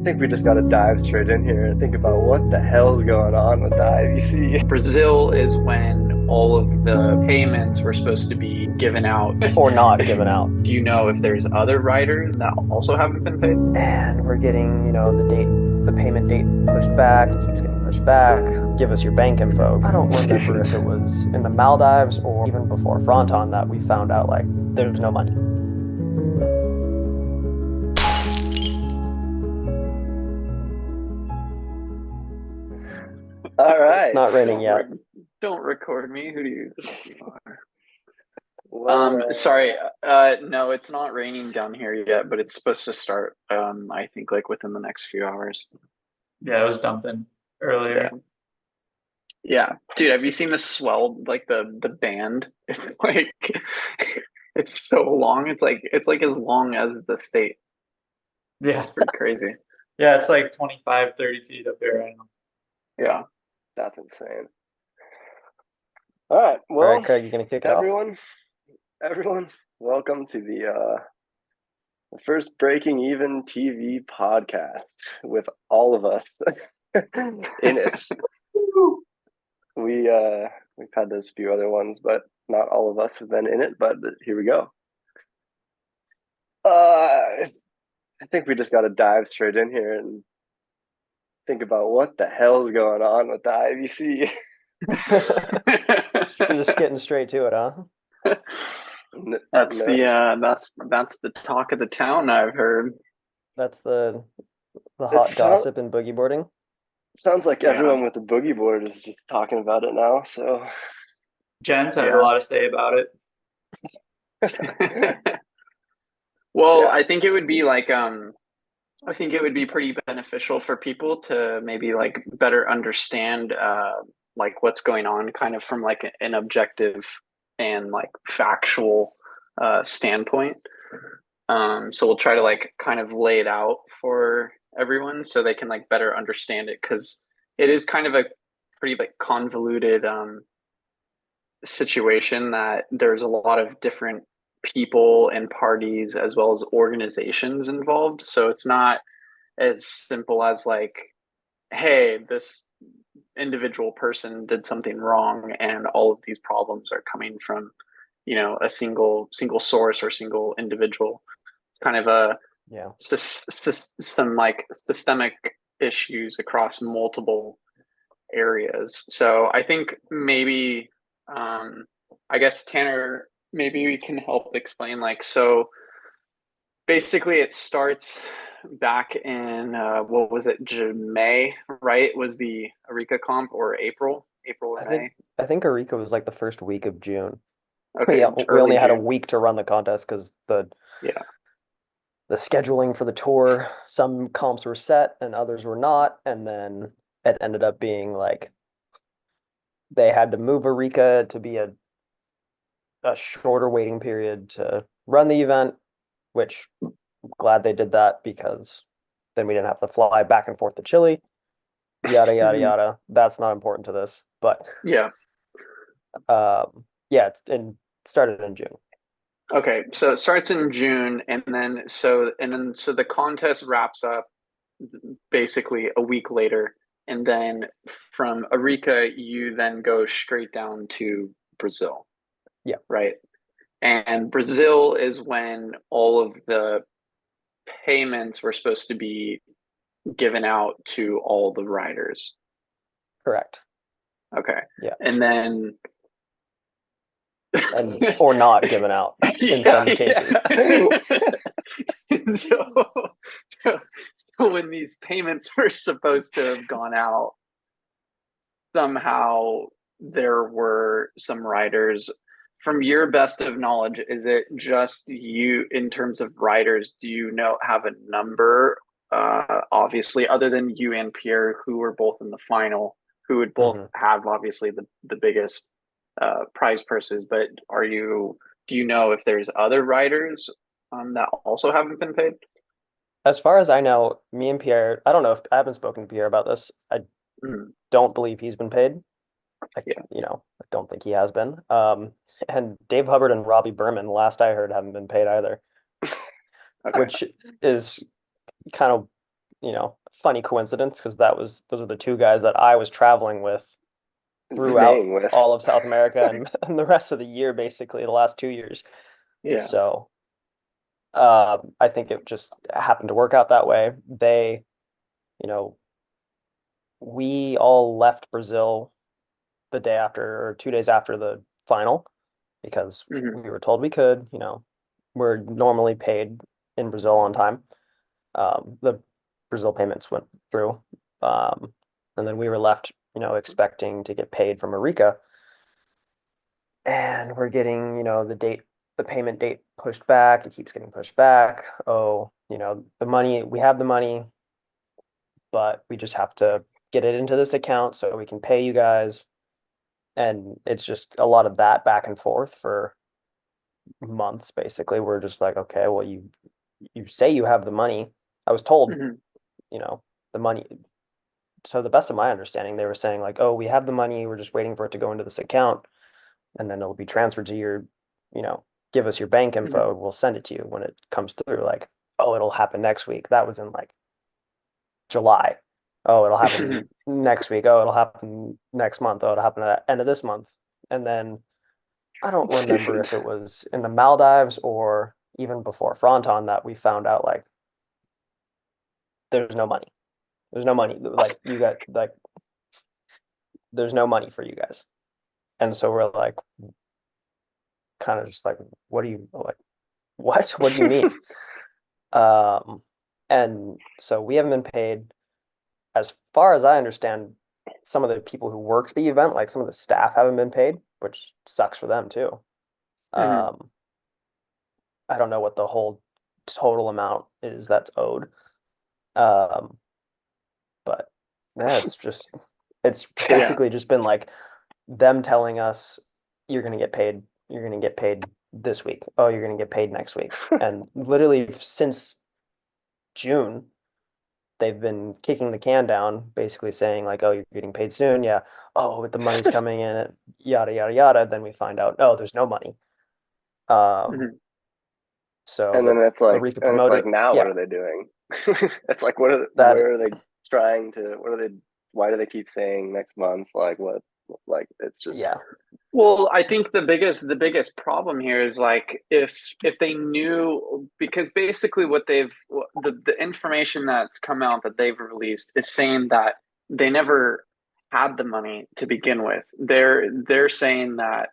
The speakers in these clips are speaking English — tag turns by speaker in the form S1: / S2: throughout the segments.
S1: think we just got to dive straight in here and think about what the hell's going on with the IBC.
S2: Brazil is when all of the payments were supposed to be given out.
S3: Or not given out.
S2: Do you know if there's other riders that also haven't been paid?
S3: And we're getting, the payment date pushed back. It keeps getting pushed back. Give us your bank info. I don't remember if it was in the Maldives or even before Fronton that we found out, there's no money.
S1: All right.
S3: It's not raining yet.
S2: Don't record me. Who do you think you are?
S1: Well,
S2: Sorry. No, it's not raining down here yet, but it's supposed to start, I think, within the next few hours.
S4: Yeah, it was dumping earlier.
S2: Yeah. Dude, have you seen the swell, the band? It's it's so long. It's like as long as the state.
S4: Yeah.
S2: It's pretty crazy.
S4: Yeah, it's like 25, 30 feet up here right now.
S2: Yeah.
S1: that's insane. All right. Well,
S3: All right, Craig, you gonna kick it off?
S1: Everyone, welcome to the first Breaking Even TV podcast with all of us in it. We've had those few other ones, but not all of us have been in it. But here we go. I think we just got to dive straight in here and think about what the hell's going on with the IBC.
S3: You're just getting straight to it, huh?
S2: That's the talk of the town, I've heard.
S3: That's the hot gossip in boogie boarding.
S1: Sounds like everyone with the boogie board is just talking about it now. So
S4: Jen's had a lot to say about it.
S2: Well, I think it would be I think it would be pretty beneficial for people to maybe better understand what's going on kind of from an objective and factual standpoint. So we'll try to kind of lay it out for everyone so they can better understand it, because it is kind of a pretty convoluted situation that there's a lot of different people and parties as well as organizations involved. So it's not as simple as hey, this individual person did something wrong and all of these problems are coming from a single source or single individual. It's kind of some systemic issues across multiple areas. So I think maybe I guess Tanner, maybe we can help explain so basically it starts back in what was it, May, right? Was the Arica comp, or April or May?
S3: I think Arica was the first week of June.
S2: Okay,
S3: we only had a week to run the contest because the scheduling for the tour, some comps were set and others were not, and then it ended up being they had to move Arica to be a shorter waiting period to run the event, which I'm glad they did that, because then we didn't have to fly back and forth to Chile, yada yada yada. That's not important to this, but it started in June.
S2: Okay, so it starts in June, and then the contest wraps up basically a week later, and then from Arica you then go straight down to Brazil.
S3: Yeah.
S2: Right. And Brazil is when all of the payments were supposed to be given out to all the riders.
S3: Correct.
S2: Okay.
S3: Yeah.
S2: And then
S3: or not given out in some cases.
S2: So when these payments were supposed to have gone out, somehow there were some riders. From your best of knowledge, is it just you in terms of riders? Do you have a number? Obviously, other than you and Pierre, who were both in the final, who would both have obviously the biggest prize purses. But do you know if there's other riders that also haven't been paid?
S3: As far as I know, me and Pierre, I don't know if I haven't spoken to Pierre about this. I don't believe he's been paid. I don't think he has been. And Dave Hubbard and Robbie Berman, last I heard, haven't been paid either, which is kind of funny coincidence because those are the two guys that I was traveling with throughout
S1: Staying with.
S3: all of South America and the rest of the year, basically the last 2 years.
S2: Yeah.
S3: So I think it just happened to work out that way. You know, we all left Brazil the day after or 2 days after the final because
S2: Mhm.
S3: we were told we could. We're normally paid in Brazil on time. The Brazil payments went through. And then we were left, expecting to get paid from Arica. And we're getting, the payment date pushed back. It keeps getting pushed back. Oh, the money, we have the money, but we just have to get it into this account so we can pay you guys. And it's just a lot of that back and forth for months, basically. We're just like, okay, well, you say you have the money. I was told,
S2: Mhm.
S3: The money. So the best of my understanding, they were saying like, oh, we have the money. We're just waiting for it to go into this account, and then it'll be transferred to you know, give us your bank
S2: Mhm.
S3: info. We'll send it to you when it comes through. Like, oh, it'll happen next week. That was in like July. Oh, it'll happen next week. Oh, it'll happen next month. Oh, it'll happen at the end of this month. And then I don't remember if it was in the Maldives or even before Fronton that we found out like there's no money. There's no money. Like you got like there's no money for you guys. And so we're like kind of just like, what do you like what? What do you mean? Um and so we haven't been paid. As far as I understand, some of the people who worked the event, like some of the staff haven't been paid, which sucks for them too.
S2: Mhm.
S3: Um I don't know what the whole total amount is that's owed. Um but yeah, it's
S2: Yeah.
S3: basically just been like them telling us you're gonna get paid this week. Oh, you're gonna get paid next week. And literally since June, they've been kicking the can down, basically saying like, oh, you're getting paid soon. Yeah. Oh, but the money's coming in, yada yada yada. Then we find out, oh, there's no money. Um,
S2: Mhm.
S3: so
S1: And
S3: the
S1: then it's like,
S3: Arica
S1: and it's like,
S3: promoted,
S1: now what
S3: yeah,
S1: are they doing? It's like,
S3: that
S1: where are they trying to, what are they, why do they keep saying next month? Like, what, like, it's just,
S3: yeah.
S2: Well, I think the biggest problem here is like if they knew, because basically what the information that's come out that they've released is saying that they never had the money to begin with. They're saying that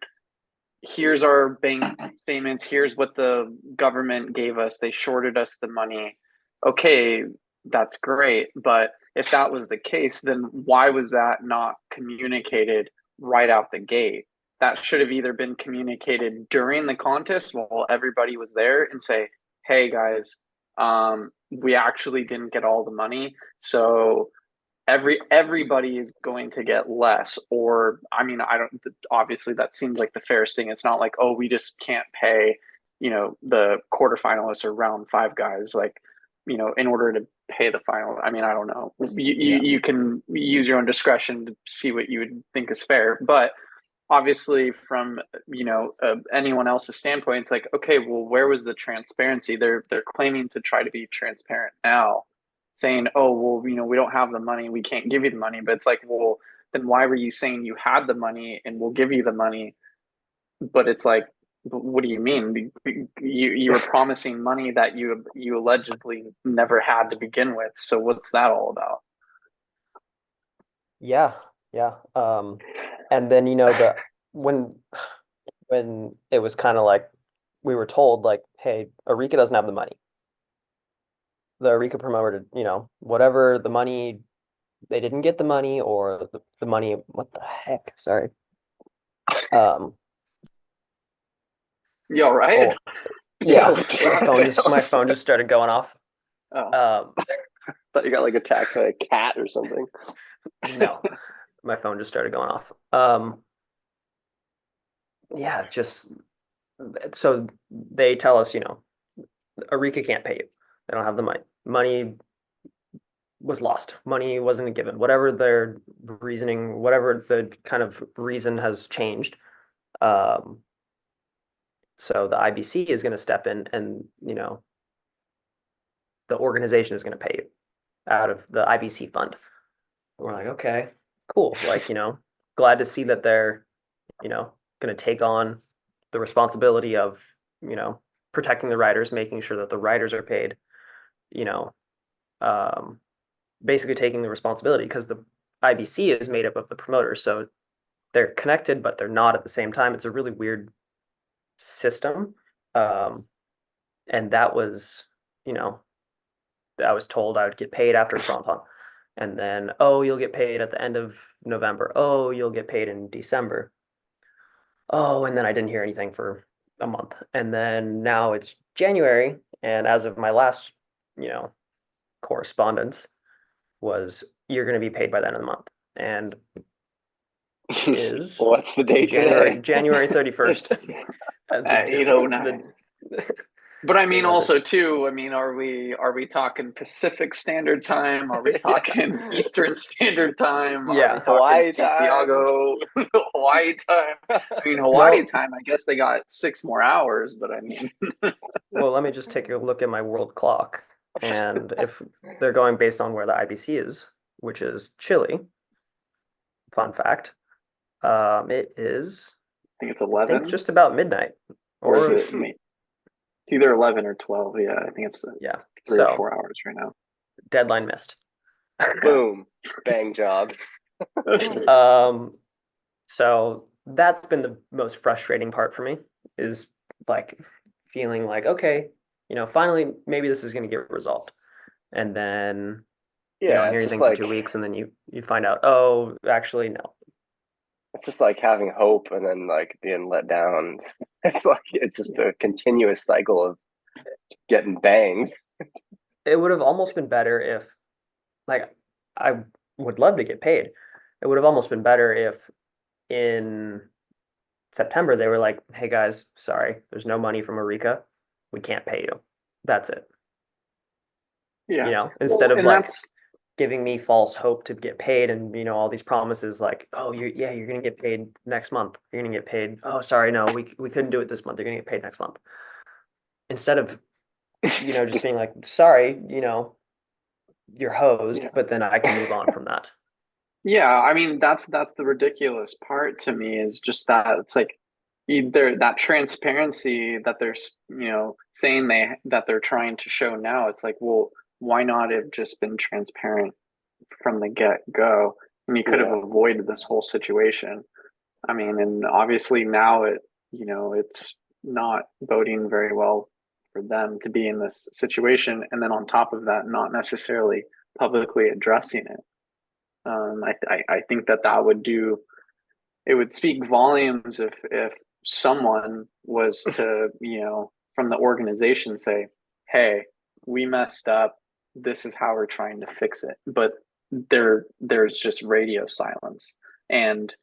S2: here's our bank statements, here's what the government gave us, they shorted us the money. Okay, that's great, but if that was the case, then why was that not communicated right out the gate? That should have either been communicated during the contest while everybody was there and say, hey guys, we actually didn't get all the money, so everybody is going to get less. Or I mean, I don't, obviously that seems like the fairest thing. It's not like, oh, we just can't pay the quarterfinalists or round five guys, like, in order to pay the final. I mean, I don't know,
S3: Yeah.
S2: you can use your own discretion to see what you would think is fair, but obviously from anyone else's standpoint, it's like, okay, well, where was the transparency? They're claiming to try to be transparent now, saying, oh, well, we don't have the money, we can't give you the money. But it's like, well, then why were you saying you had the money and we'll give you the money? But it's like, what do you mean? You were promising money that you allegedly never had to begin with, so what's that all about?
S3: Yeah. Yeah. And then, when when it was kind of like we were told like, hey, Arica doesn't have the money. The Arica promoted, whatever the money, they didn't get the money or the money, what the heck? Sorry. Um,
S2: You all right?
S3: oh
S1: yeah,
S3: yeah, my phone just started going off.
S2: Oh.
S3: Um,
S1: thought you got like attacked by a cat or something.
S3: no, my phone just started going off. Yeah, just so they tell us, Arica can't pay you. They don't have the money. Money was lost. Money wasn't given. Whatever their reasoning, whatever the kind of reason has changed. Um, so the IBC is going to step in and, the organization is going to pay you. out of the IBC fund. We're like, okay, cool. Like, glad to see that they're, going to take on the responsibility of, protecting the riders, making sure that the riders are paid, you know, um, basically taking the responsibility because the IBC is made up of the promoters. So they're connected, but they're not at the same time. It's a really weird system. And that was, I was told I would get paid after Fronton. And then, oh, you'll get paid at the end of November. Oh, you'll get paid in December. Oh, and then I didn't hear anything for a month. And then now it's January. And as of my last, correspondence was you're going to be paid by the end of the month. And is
S1: what's the date today?
S3: January 31st.
S2: At 8:09. But I mean, also too. I mean, are we talking Pacific Standard Time? Are we talking Eastern Standard Time?
S3: Yeah,
S1: Hawaii
S2: Santiago,
S1: time.
S2: Hawaii time. I mean, Hawaii time. I guess they got 6 more hours, but I mean.
S3: Well, let me just take a look at my world clock, and if they're going based on where the IBC is, which is Chile. Fun fact. It is.
S2: I think it's 11.
S3: I think just about midnight.
S2: Or is it? It's either 11 or 12. Yeah, I think it's 3 or 4 hours right now.
S3: Deadline missed.
S1: Boom. Bang job.
S3: So that's been the most frustrating part for me is like feeling like, okay, finally maybe this is going to get resolved. And then hear anything for 2 weeks and then you find out, oh, actually no.
S1: It's just like having hope and then like being let down. It's just a continuous cycle of getting banged.
S3: It would have almost been better if, like, I would love to get paid. It would have almost been better if in September they were like, hey guys, sorry, there's no money from Arica. We can't pay you. That's it.
S2: Yeah.
S3: Instead of like giving me false hope to get paid and all these promises like, oh, you're gonna get paid next month. You're gonna get paid. Oh, sorry, no, we couldn't do it this month. You're gonna get paid next month. Instead of just being like, sorry, you're hosed, but then I can move on from that.
S2: Yeah, I mean that's the ridiculous part to me is just that it's like either that transparency that they're saying that they're trying to show now. It's like, well, why not have just been transparent from the get-go? And you could have avoided this whole situation. I mean, and obviously now it's not boding very well for them to be in this situation. And then on top of that, not necessarily publicly addressing it. I think that would speak volumes if someone was to, from the organization say, hey, we messed up. This is how we're trying to fix it. But there's just radio silence and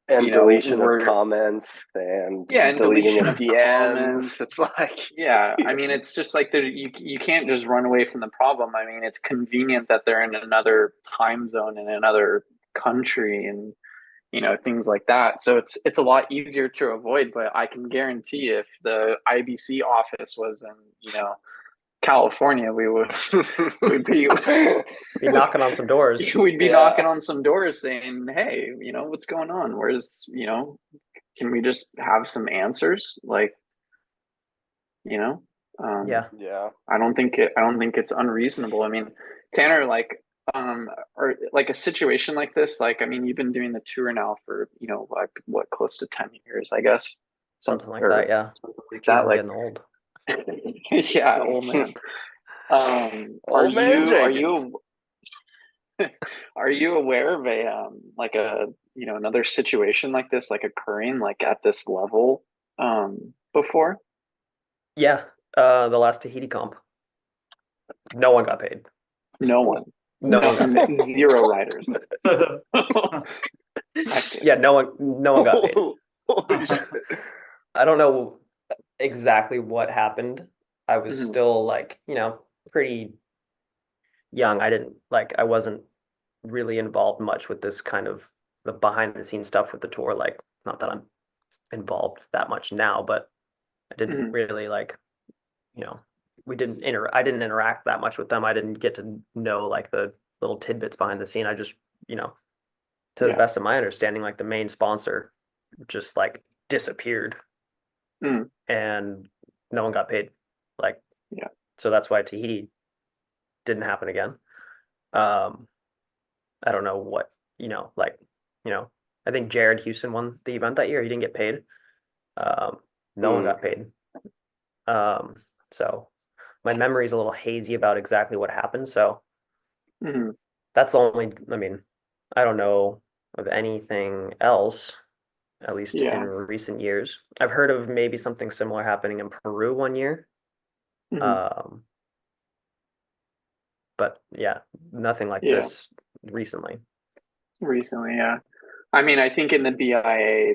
S1: deletion of comments and
S2: deletion of
S1: DMs.
S2: comments.
S1: It's like,
S2: I mean, it's just like you can't just run away from the problem. I mean, it's convenient that they're in another time zone in another country and things like that. So it's a lot easier to avoid. But I can guarantee if the IBC office was in California, we'd be
S3: knocking on some doors.
S2: We'd be knocking on some doors saying, hey, what's going on? Where's can we just have some answers? Like,
S3: yeah.
S2: I don't think it's unreasonable. I mean, Tanner, like, or like a situation like this, like, I mean, you've been doing the tour now for, like what, close to 10 years, I guess.
S3: Something like that. Yeah.
S2: Something like that. Like,
S3: getting old.
S2: Yeah. Old man. Are you aware of a like a another situation like this like occurring like at this level before?
S3: Yeah, the last Tahiti comp, no one got paid.
S2: No one got paid. Zero riders.
S3: Yeah, no one got paid. I don't know exactly what happened. I was still like, pretty young. I wasn't really involved much with this kind of the behind the scenes stuff with the tour. Like, not that I'm involved that much now, but I didn't really I didn't interact that much with them. I didn't get to know like the little tidbits behind the scene. I just, to the best of my understanding, like the main sponsor just like disappeared and no one got paid. Like, so that's why Tahiti didn't happen again. I don't know what, I think Jared Houston won the event that year. He didn't get paid. No one got paid. So my memory is a little hazy about exactly what happened. So that's the only, I don't know of anything else, at least in recent years. I've heard of maybe something similar happening in Peru one year. But yeah, nothing like this recently.
S2: Recently, yeah. I mean, I think in the BIA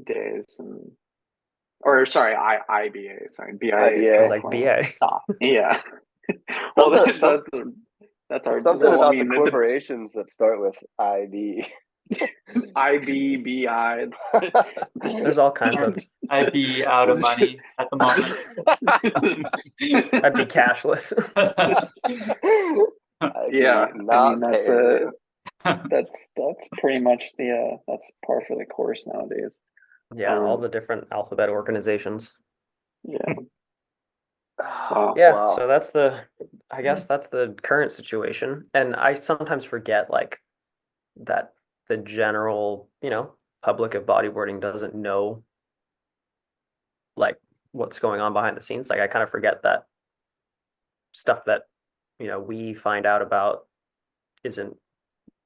S2: days IBA, sorry, BIA is
S3: like BA.
S2: Yeah. Well, that's our
S1: something about the corporations that start with IB.
S2: IBBI.
S3: There's all kinds of.
S4: I'd be out of money at the moment.
S3: I'd be cashless.
S2: Yeah, I mean that's pretty much that's par for the course nowadays.
S3: Yeah, all the different alphabet organizations.
S2: Yeah.
S3: Yeah,
S1: wow.
S3: So I guess that's the current situation. And I sometimes forget like that the general, public of bodyboarding doesn't know like what's going on behind the scenes. Like I kind of forget that stuff that, we find out about isn't,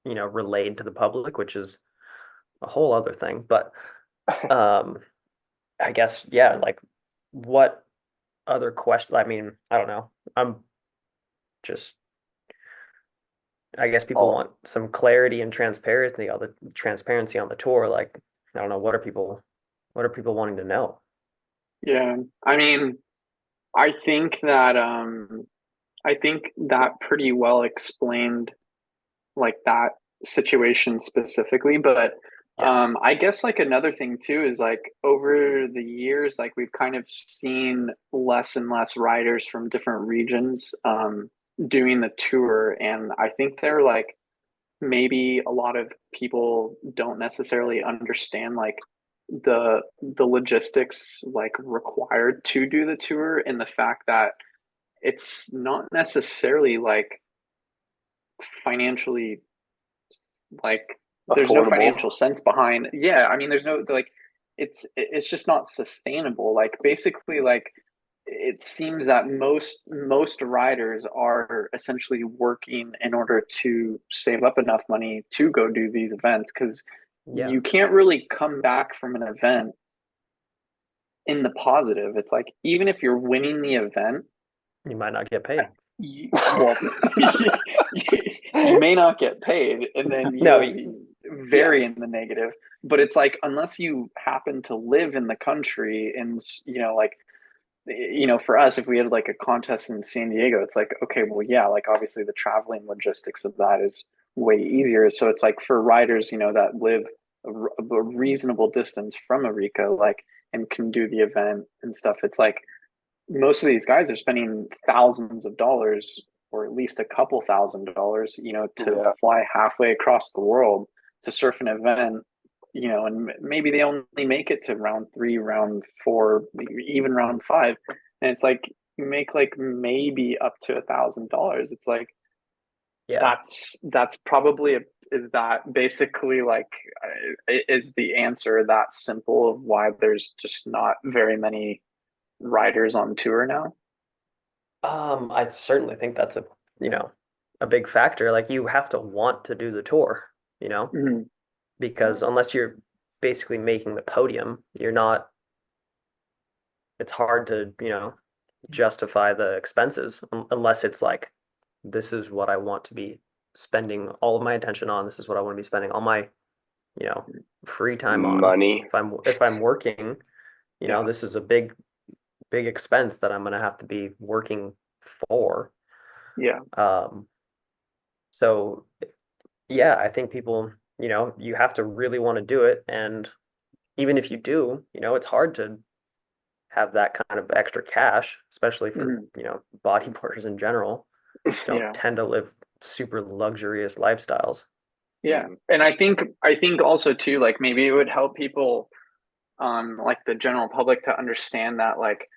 S3: relayed to the public, which is a whole other thing. But I guess, like what other question? I mean, I don't know. I guess people want some clarity and transparency on the tour. Like, I don't know, what are people wanting to know?
S2: Yeah. I mean, I think that pretty well explained like that situation specifically, but I guess like another thing too is like over the years, like we've kind of seen less and less riders from different regions doing the tour, and I think they're like maybe a lot of people don't necessarily understand like the logistics like required to do the tour, and the fact that it's not necessarily like financially like there's no financial sense behind. I mean there's no like it's just not sustainable. Like basically like it seems that most riders are essentially working in order to save up enough money to go do these events, because you can't really come back from an event in the positive. It's like even if you're winning the event,
S3: you might not get paid.
S2: You may not get paid, and then you'll be very in the negative. But it's like unless you happen to live in the country, and for us, if we had like a contest in San Diego, it's like, okay, well, like obviously the traveling logistics of that is way easier. So it's like for riders, that live a reasonable distance from Arica, like, and can do the event and stuff. It's like most of these guys are spending thousands of dollars, or at least a couple $1,000s, to fly halfway across the world to surf an event, and maybe they only make it to round 3, round 4, even round 5. And it's like, you make like maybe up to $1,000. It's like, that's probably is that basically like, is the answer that simple of why there's just not very many riders on tour now?
S3: I certainly think that's a big factor. Like you have to want to do the tour, because unless you're basically making the podium, it's hard to, justify the expenses unless it's like, this is what I want to be spending all of my attention on. This is what I want to be spending all my, free time on.
S1: Money.
S3: If I'm working, this is a big expense that I'm going to have to be working for. So I think people, you have to really want to do it. And even if you do, it's hard to have that kind of extra cash, especially for,
S2: Mhm.
S3: bodyboarders in general, don't
S2: Yeah.
S3: tend to live super luxurious lifestyles.
S2: Yeah. And I think also too, like maybe it would help people, like the general public, to understand that like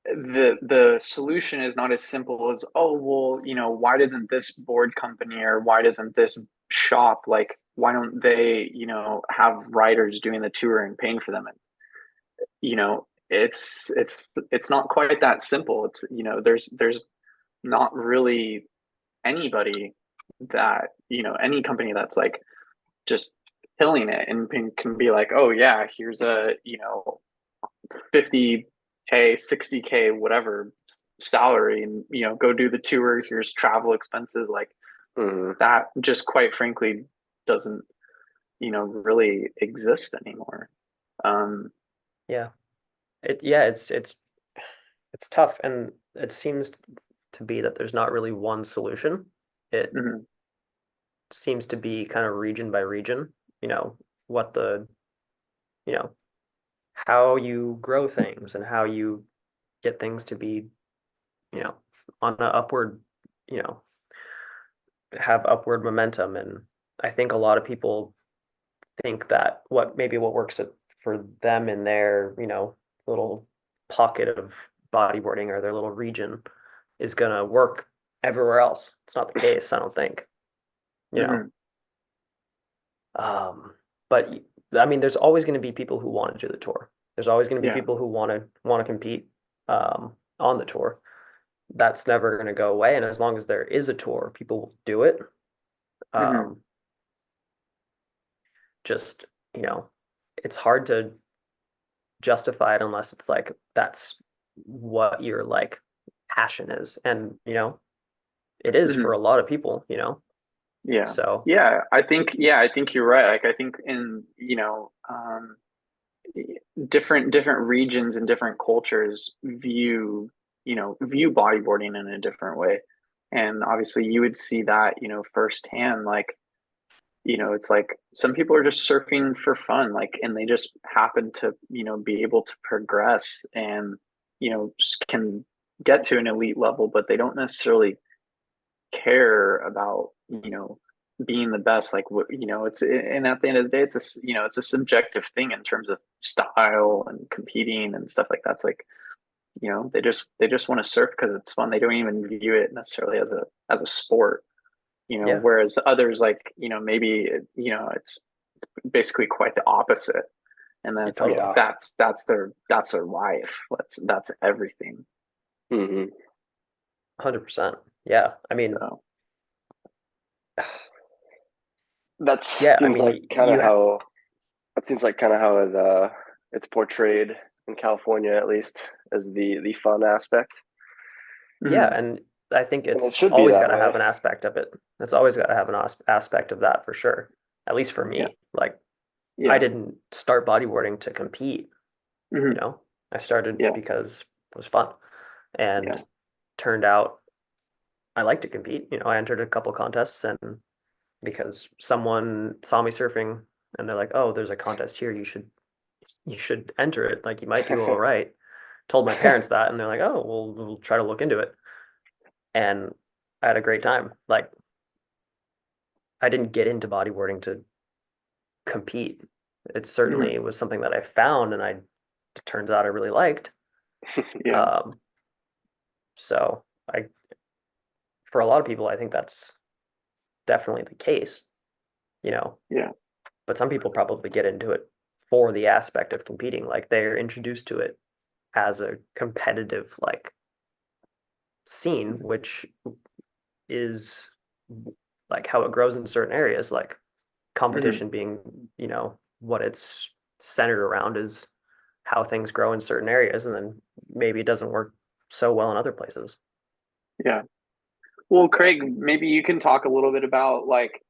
S2: the solution is not as simple as, oh well, why doesn't this board company or why doesn't this shop, like why don't they, have riders doing the tour and paying for them? And it's not quite that simple. It's, there's not really anybody that, any company that's like just killing it and can be like, oh yeah, here's a 50K, 60K, whatever salary, and go do the tour, here's travel expenses. Like
S1: Mhm.
S2: that just quite frankly doesn't really exist anymore.
S3: Yeah. It's tough, and it seems to be that there's not really one solution. It
S2: Mhm.
S3: seems to be kind of region by region, what the, you know, how you grow things and how you get things to be, you know, on an upward, you know, have upward momentum. And I think a lot of people think that what works for them in their, little pocket of bodyboarding or their little region is gonna work everywhere else. It's not the case, I don't think. You know.
S2: Mhm.
S3: But I mean, there's always going to be people who want to do the tour. There's always going to be
S2: Yeah.
S3: people who want to compete on the tour. That's never going to go away, and as long as there is a tour, people will do it.
S2: Mhm.
S3: Um, just it's hard to justify it unless it's like that's what your like passion is, and it is for
S2: Mhm.
S3: a lot of people.
S2: Yeah.
S3: So
S2: I think you're right. Like I think in, different regions and different cultures view bodyboarding in a different way. And obviously you would see that, firsthand. Like, it's like some people are just surfing for fun, like, and they just happen to, be able to progress and, can get to an elite level, but they don't necessarily care about, being the best. Like what, it's, and at the end of the day, it's a subjective thing in terms of style and competing and stuff like that. It's like, they just want to surf because it's fun. They don't even view it necessarily as a sport.
S3: yeah,
S2: Whereas others, like, maybe, it's basically quite the opposite. And then
S3: you
S2: it's like
S3: totally
S1: Yeah.
S2: that's their life. That's everything.
S1: Mhm.
S3: 100%. Yeah, I mean,
S2: So
S1: That
S3: yeah, I
S1: seems
S3: mean,
S1: like kind of
S3: you
S1: how that seems like kind of how it's portrayed in California, at least, as the fun aspect,
S3: Yeah,
S2: mhm.
S3: and I think
S1: and it
S3: it's
S1: should be
S3: always got
S1: that
S3: to
S1: way.
S3: have an aspect of it. It's always got to have an aspect of that for sure. At least for
S2: Yeah,
S3: me. Like, I
S2: yeah,
S3: didn't start bodyboarding to compete, you
S2: mhm.
S3: know. I started
S2: Yeah,
S3: because it was fun.
S2: yeah,
S3: And turned out I like to compete. I entered a couple contests, and because someone saw me surfing and they're like, "Oh, there's a contest here. You should enter it. Like, you might do all right." Told my parents that, and they're like, "Oh, we'll try to look into it." And I had a great time. Like, I didn't get into bodyboarding to compete. It
S2: mhm.
S3: certainly was something that I found, and it turns out I really liked.
S2: Yeah,
S3: Um, so I, for a lot of people, I think that's definitely the case, you know.
S2: yeah,
S3: But some people probably get into it for the aspect of competing. Like, they're introduced to it as a competitive like scene, which is like how it grows in certain areas, like
S2: mhm.
S3: competition being, what it's centered around is how things grow in certain areas, and then maybe it doesn't work so well in other places.
S2: Yeah. Well, Craig, maybe you can talk a little bit about like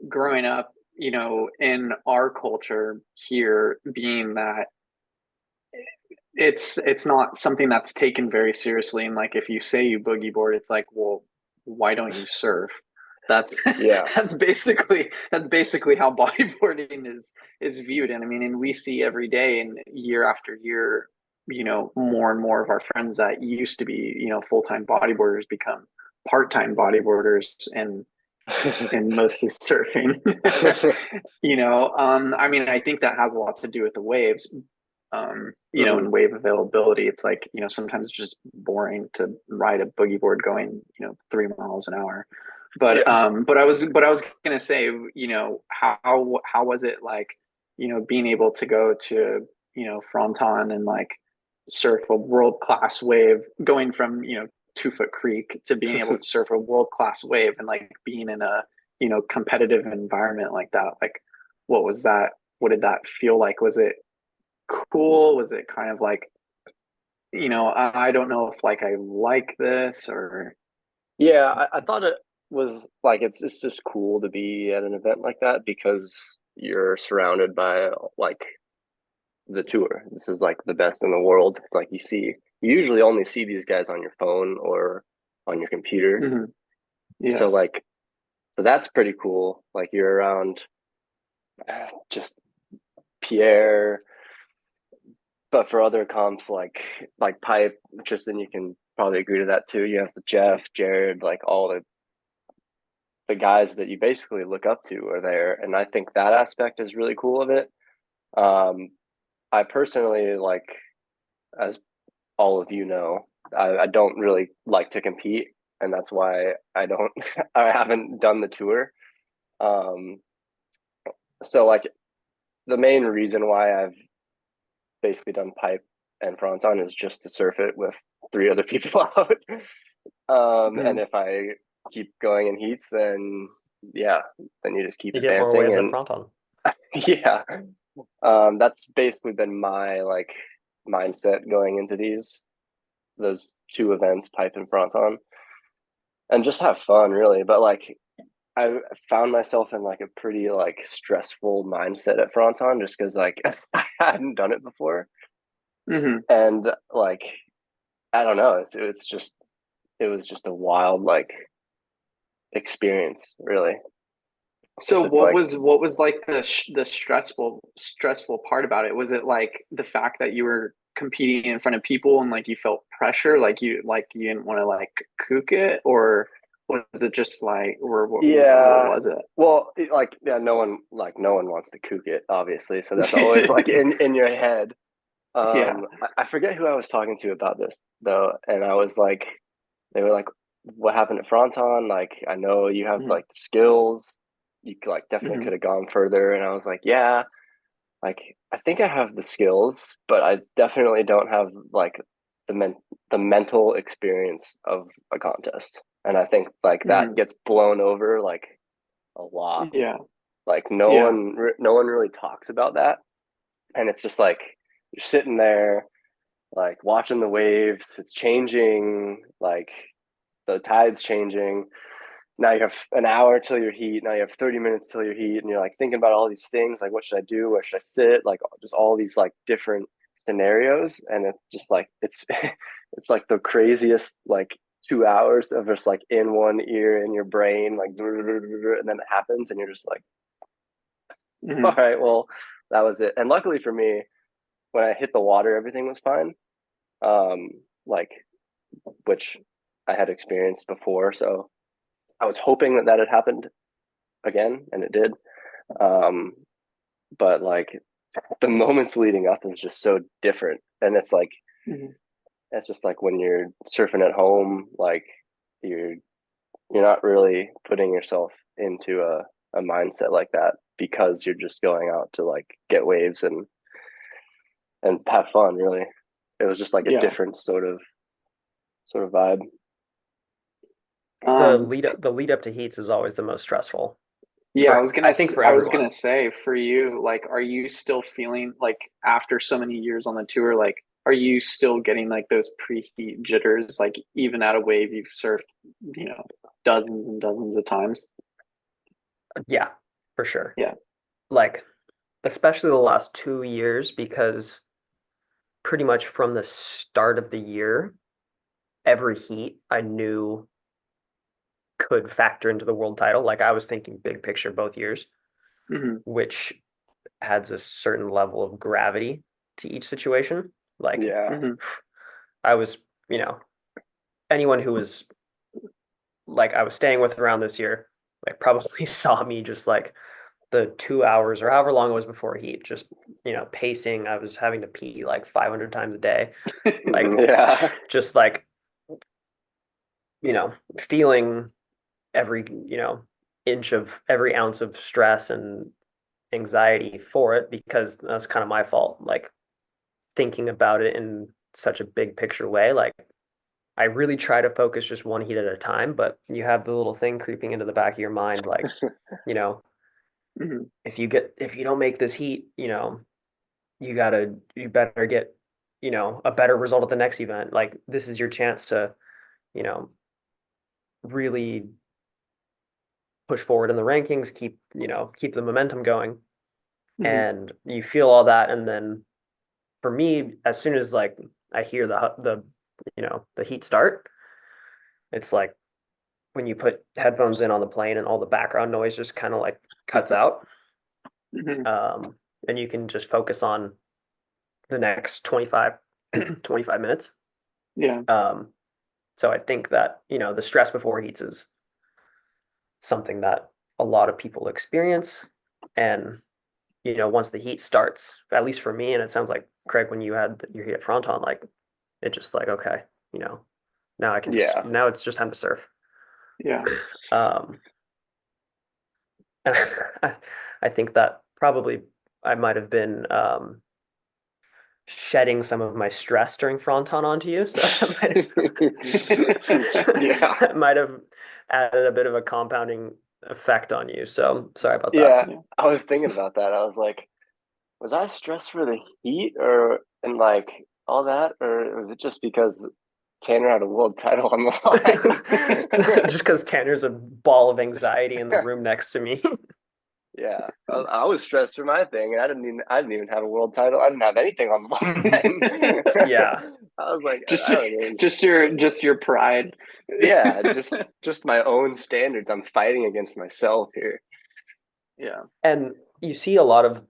S2: growing up, in our culture here, being that it's not something that's taken very seriously. And like if you say you boogie board, it's like, well, why don't you surf? That's
S1: Yeah.
S2: that's basically how bodyboarding is viewed. And I mean, and we see every day and year after year, more and more of our friends that used to be, full-time bodyboarders become part-time bodyboarders and mostly surfing. I mean, I think that has a lot to do with the waves, and wave availability. It's like, sometimes it's just boring to ride a boogie board going, 3 miles an hour. But but I was gonna say, how was it like, being able to go to, Fronton and like surf a world-class wave, going from, 2 Foot Creek to being able to surf a world-class wave and like being in a, competitive environment like that? Like, what was that? What did that feel like? Was it cool? Was it kind of like, I don't know if like I like this or.
S1: Yeah, I thought it was like it's just cool to be at an event like that because you're surrounded by like the tour. This is like the best in the world. It's like you usually only see these guys on your phone or on your computer.
S2: Mm-hmm. Yeah.
S1: So that's pretty cool. Like you're around just Pierre, but for other comps like pipe, Tristan, you can probably agree to that too. You have Jeff, Jared, like all the guys that you basically look up to are there, and I think that aspect is really cool of it. I personally, like, as all of you know, I don't really like to compete, and that's why I don't I haven't done the tour. So like the main reason why I've basically done pipe and fronton is just to surf it with 3 other people out. And if I keep going in heats, then you just keep
S3: You get
S1: advancing.
S3: more waves
S1: and
S3: at fronton.
S1: yeah, that's basically been my like mindset going into those 2 events, pipe and fronton, and just have fun really. But like I found myself in like a pretty like stressful mindset at fronton just because like I hadn't done it before. And like I don't know, it was just a wild like experience really.
S2: So
S1: what
S2: what was like the stressful part about it? Was it like the fact that you were competing in front of people and like you felt pressure, like you didn't want to like kook it, or was it just like, or what was it?
S1: Well, no one wants to kook it, obviously, so that's always like in your head. I forget who I was talking to about this though, and I was like, they were like, what happened at fronton? Like, I know you have like the skills, you like definitely could have gone further. And I was like, yeah, like I think I have the skills, but I definitely don't have like the mental experience of a contest. And I think like that gets blown over like a lot. Like no one really talks about that. And it's just like you're sitting there like watching the waves, it's changing, like the tide's changing. Now you have an hour till your heat. Now you have 30 minutes till your heat, and you're like thinking about all these things, like what should I do? Where should I sit? Like just all these like different scenarios, and it's just like it's like the craziest like 2 hours of just like in one ear in your brain, like, and then it happens, and you're just like, all right, well, that was it. And luckily for me, when I hit the water, everything was fine. Like, which I had experienced before, so I was hoping that had happened again, and it did. But like the moments leading up is just so different, and it's like it's just like when you're surfing at home, like you're not really putting yourself into a mindset like that because you're just going out to like get waves and have fun. Really, it was just like a different sort of vibe.
S3: The lead up to heats is always the most stressful.
S2: I was gonna say, for you, like, are you still feeling like after so many years on the tour, like, are you still getting like those preheat jitters, like even at a wave you've surfed, dozens and dozens of times?
S3: Yeah, for sure.
S2: Yeah.
S3: Like, especially the last 2 years, because pretty much from the start of the year, every heat I knew could factor into the world title. Like I was thinking big picture both years, which adds a certain level of gravity to each situation. Like
S1: Yeah.
S3: I was, you know, anyone who was like I was staying with around this year, like probably saw me just like the 2 hours or however long it was before heat, just pacing. I was having to pee like 500 times a day, like
S1: Yeah.
S3: just like feeling every inch of every ounce of stress and anxiety for it, because that's kind of my fault. Like thinking about it in such a big picture way, like I really try to focus just one heat at a time, but you have the little thing creeping into the back of your mind, like, you know, if you don't make this heat, you better get, a better result at the next event. Like this is your chance to, you know, really push forward in the rankings, keep the momentum going. And you feel all that. And then for me, as soon as like I hear the heat start, it's like when you put headphones in on the plane and all the background noise just kind of like cuts out. And you can just focus on the next 25 minutes.
S2: Yeah.
S3: So I think that, the stress before heats is something that a lot of people experience. And, once the heat starts, at least for me, and it sounds like Craig, when you had your heat at Fronton, like it just like, okay, now I can now it's just time to surf.
S2: Yeah.
S3: And I think that probably I might have been shedding some of my stress during Fronton onto you. So that might have added a bit of a compounding effect on you. So sorry about that.
S1: Yeah, I was thinking about that. I was like, was I stressed for the heat and like all that, or was it just because Tanner had a world title on the
S3: line? Just because Tanner's a ball of anxiety in the room next to me.
S1: Yeah, I was stressed for my thing, and I didn't even have a world title. I didn't have anything on the line.
S3: Yeah,
S1: I was like,
S2: just your pride.
S1: Yeah, just my own standards. I'm fighting against myself here.
S2: Yeah,
S3: and you see a lot of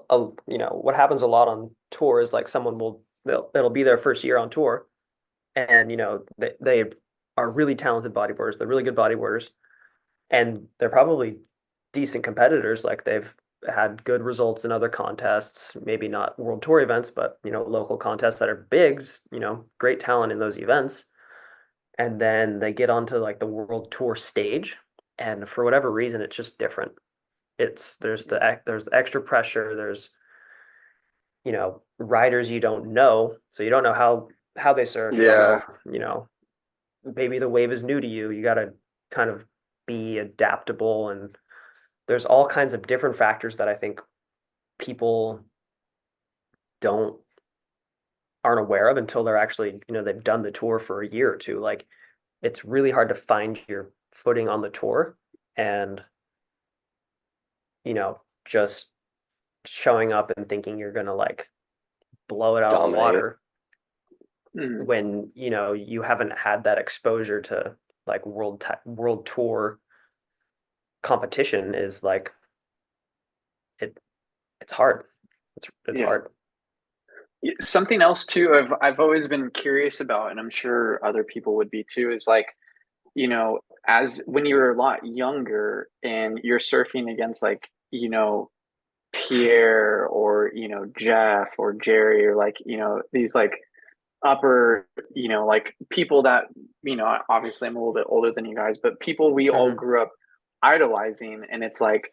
S3: what happens a lot on tour is like it'll be their first year on tour, and they are really talented bodyboarders. They're really good bodyboarders, and they're probably decent competitors. Like they've had good results in other contests, maybe not world tour events, but local contests that are big, great talent in those events. And then they get onto like the world tour stage, and for whatever reason it's just different. There's the extra pressure, there's riders you don't know, so you don't know how they surf. You don't know, maybe the wave is new to you. You got to kind of be adaptable, and there's all kinds of different factors that I think people aren't aware of until they're actually, they've done the tour for a year or two. Like it's really hard to find your footing on the tour, and just showing up and thinking you're gonna like blow it out of the water when you haven't had that exposure to like world tour competition is like it's hard. It's hard.
S2: Something else too I've always been curious about, and I'm sure other people would be too, is like, as when you're a lot younger and you're surfing against like, Pierre or, Jeff or Jerry, or like, these like upper, like people that, obviously I'm a little bit older than you guys, but people we all grew up idolizing. And it's like,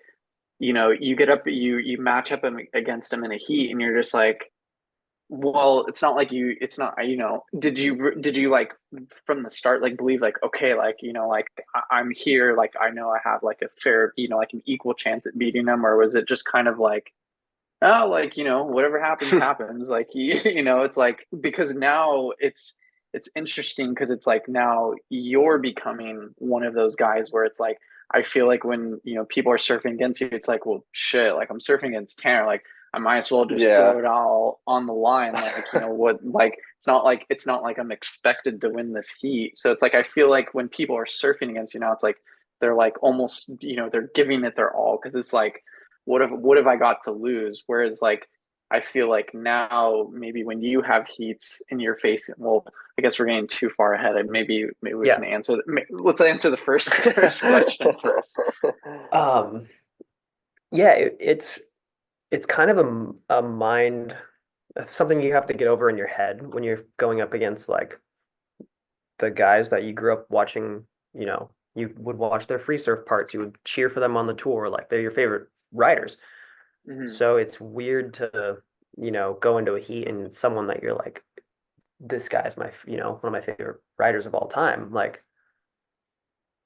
S2: you get up, you match up against them in a heat, and you're just like, well, it's not, did you like from the start, like believe like, okay, like, like I'm here, like I know I have like a fair, like an equal chance at beating them? Or was it just kind of like, oh, like, whatever happens, happens. Like, it's like, because now it's interesting, because it's like now you're becoming one of those guys where it's like, I feel like when, people are surfing against you, it's like, well, shit, like I'm surfing against Tanner. Like, I might as well just throw it all on the line. Like, what, like, it's not like I'm expected to win this heat. So it's like, I feel like when people are surfing against you now, it's like, they're like almost, they're giving it their all. Cause it's like, what have I got to lose? Whereas like, I feel like now maybe when you have heats and you're facing, well, I guess we're getting too far ahead, and maybe we
S3: Yeah.
S2: can answer. Let's answer the first question first.
S3: Yeah, it's kind of a mind, something you have to get over in your head when you're going up against like the guys that you grew up watching. You know, you would watch their free surf parts, you would cheer for them on the tour, like they're your favorite riders. So it's weird to, go into a heat and someone that you're like, this guy's my, one of my favorite riders of all time. Like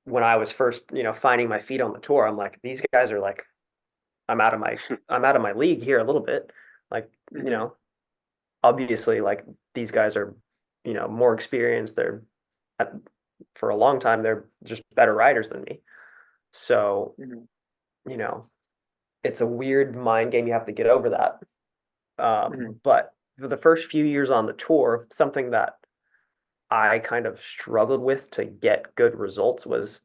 S3: when I was first, finding my feet on the tour, I'm like, these guys are like, I'm out of my, I'm out of my league here a little bit. Like, obviously, like these guys are, more experienced. They're for a long time, they're just better riders than me. So, you know, it's a weird mind game. You have to get over that. But for the first few years on the tour, something that I kind of struggled with to get good results was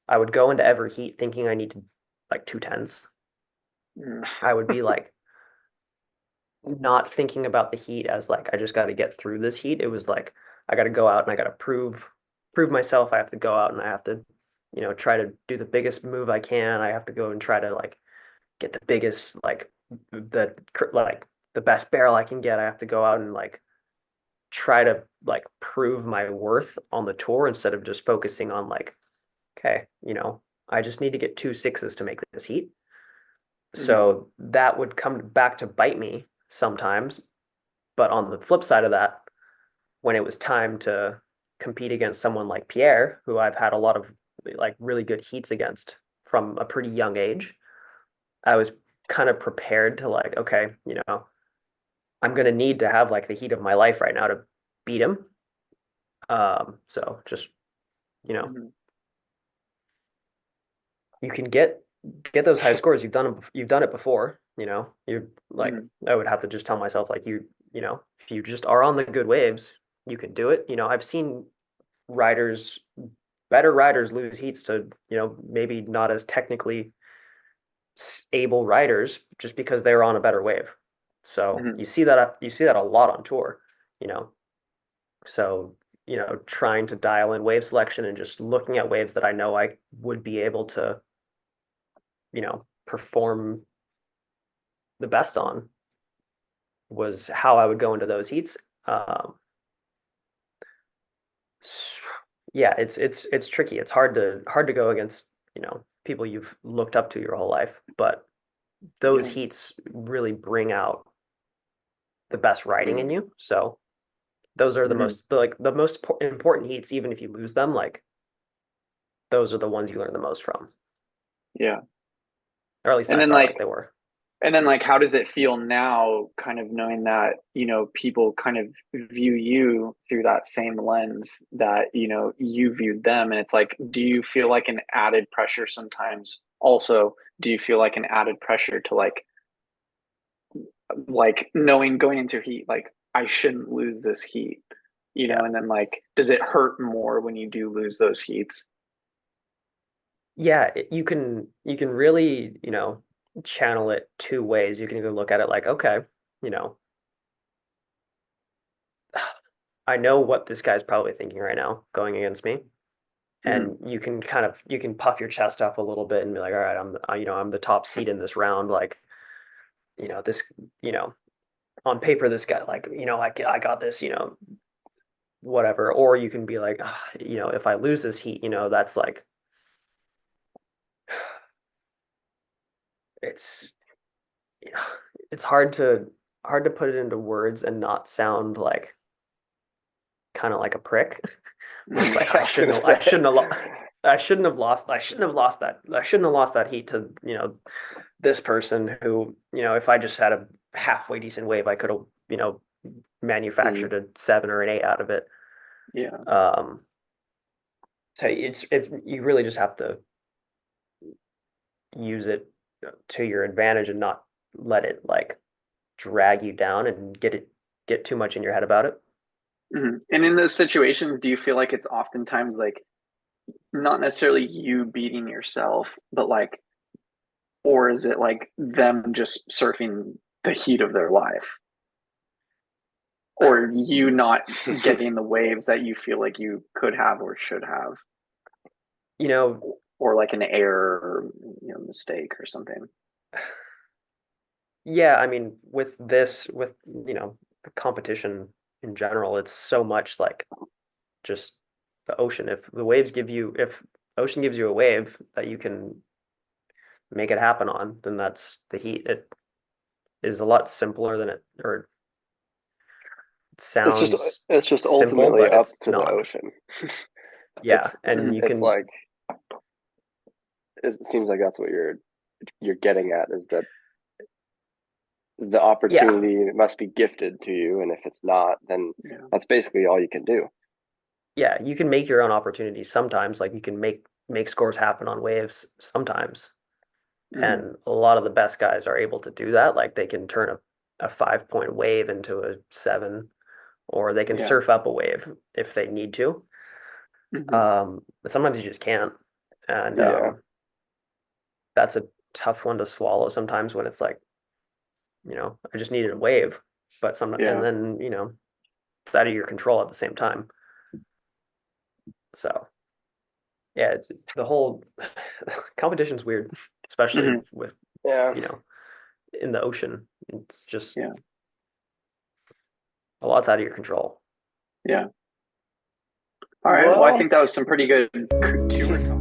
S3: I would go into every heat thinking I need to like 210s. I would be like not thinking about the heat as like I just got to get through this heat. It was like I got to go out and I got to prove myself. I have to go out and I have to, try to do the biggest move I can. I have to go and try to like get the biggest like the best barrel I can get. I have to go out and like try to like prove my worth on the tour instead of just focusing on like, okay, I just need to get 2 6s to make this heat. So that would come back to bite me sometimes. But on the flip side of that, when it was time to compete against someone like Pierre, who I've had a lot of like really good heats against from a pretty young age, I was kind of prepared to like, okay, I'm going to need to have like the heat of my life right now to beat him. So just, you can get those high scores. You've done it before, you're like, I would have to just tell myself like, if you just are on the good waves, you can do it. I've seen better riders lose heats to, maybe not as technically able riders just because they're on a better wave. So you see that a lot on tour, so, trying to dial in wave selection and just looking at waves that I know I would be able to, perform the best on was how I would go into those heats. Yeah, it's tricky. It's hard to go against, people you've looked up to your whole life, but those heats really bring out the best riding in you. So those are the most important heats. Even if you lose them, like those are the ones you learn the most from.
S2: Yeah.
S3: Or at least I felt like they were.
S2: And then like, how does it feel now kind of knowing that, people kind of view you through that same lens that, you viewed them? And it's like, do you feel like an added pressure sometimes? Also, do you feel like an added pressure to like knowing going into heat, like I shouldn't lose this heat, and then like, does it hurt more when you do lose those heats?
S3: Yeah, you can really, channel it two ways. You can either look at it like, okay, I know what this guy's probably thinking right now going against me. And you can puff your chest up a little bit and be like, all right, I'm the top seed in this round. Like, this, on paper, this guy, like, I got this, whatever. Or you can be like, if I lose this heat, that's like, it's hard to put it into words and not sound like kind of like a prick. It's like I shouldn't have lost that heat to, this person who, if I just had a halfway decent wave, I could have, manufactured a 7 or an 8 out of it.
S2: Yeah.
S3: So it's you really just have to use it to your advantage and not let it like drag you down and get too much in your head about it.
S2: And in those situations, do you feel like it's oftentimes like not necessarily you beating yourself, but like, or is it like them just surfing the heat of their life, or you not getting the waves that you feel like you could have or should have, or like an error or mistake or something.
S3: Yeah, I mean, with the competition in general, it's so much like just the ocean. If ocean gives you a wave that you can make it happen on, then that's the heat. It is a lot simpler than it sounds.
S1: It's just
S3: simple,
S1: ultimately
S3: but
S1: up
S3: it's
S1: to
S3: not.
S1: the ocean.
S3: Yeah, and you
S1: it's
S3: can
S1: like, it seems like that's what you're getting at, is that the opportunity must be gifted to you, and if it's not, then that's basically all you can do.
S3: Yeah, you can make your own opportunities sometimes. Like you can make scores happen on waves sometimes. And a lot of the best guys are able to do that. Like they can turn a 5-point wave into a 7, or they can surf up a wave if they need to. But sometimes you just can't. And that's a tough one to swallow sometimes when it's like, I just needed a wave, but and then, it's out of your control at the same time. So yeah, it's the whole competition's weird, especially with, in the ocean. It's just a lot's out of your control.
S2: Yeah. All right. Well, I think that was some pretty good tour talk.